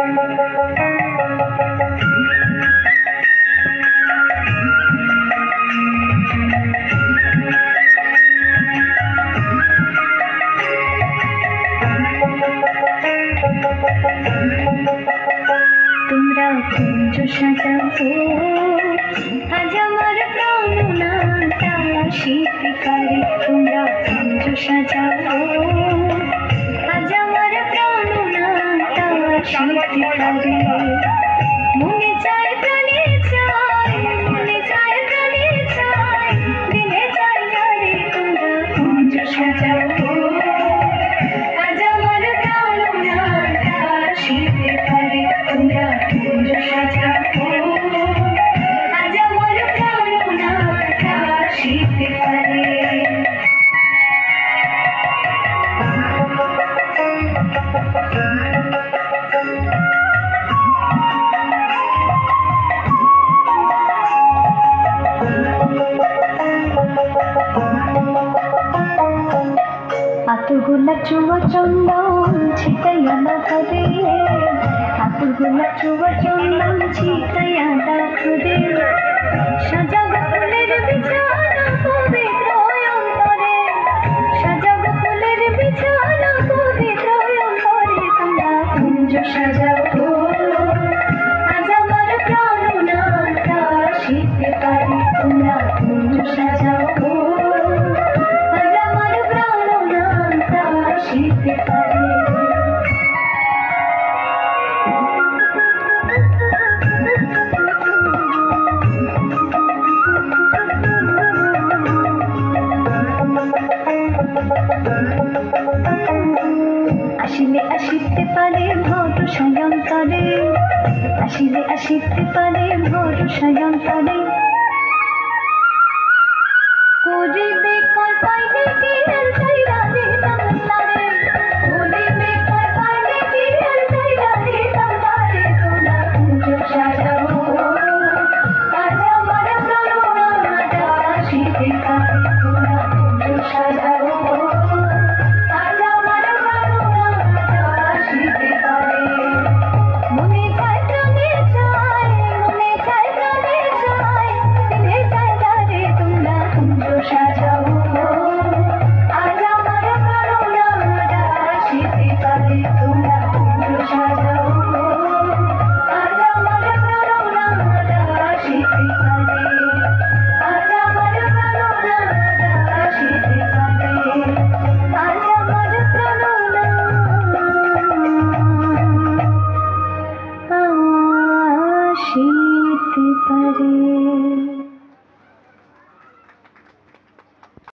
তোমরা কুঞ্জ সাজাবো আজ আমার প্রাণনাথা শীতকালে। তোমরা কুঞ্জ সাজাবো আজ আমার প্রাণনাথা শীতকালে। মনে চায় প্রাণে চায়, মনে চায় প্রাণে চায়, দিনে চায় যারে তোমরা কুঞ্জ সাজাবো আজ আমার প্রাণনাথা শীতকালে। তোমরা কুঞ্জ সাজাবো আজ আমার প্রাণনাথা শীতকালে। আতগুলা চুয়া চন্দন ছিটাইয়া দেখো দে, আতগুলা চুয়া চন্দন ছিটাইয়া দেখো দে। সাজাবো ফুলের বিছানা পবিত্র অন্তরে, সাজাবো ফুলের বিছানা পবিত্র অন্তরে। তোমরা কুঞ্জ সাজাবো আজ আমার প্রাণনাথা শীতকালে। তোমরা কুঞ্জ সাজাবো আজ আমার প্রাণনাথা শীতকালে। আসিলে আসিতে পারে ভোর সায়ন্তরে, আসিলে আসিতে পারে ভোর সায়ন্তরে। করিবে কয় পাইলে কি আর সাইরা দিতাম তারে, করিবে কয় পাইলে কি আর সাইরা দিতাম তারে। তোমরা কুঞ্জ সাজাবো আজ আমার প্রাণনাথা শীতকালে। তোমরা কুঞ্জ সাজাবো আজ আমার প্রাণনাথা শীতকালে। মনে চায় প্রাণে চায়, মনে চায় প্রাণে চায়, দিনে চায় যারে তোমরা কুঞ্জ সাজাবো আজ আমার প্রাণনাথা শীতকালে। তোমরা কুঞ্জ সাজাবো।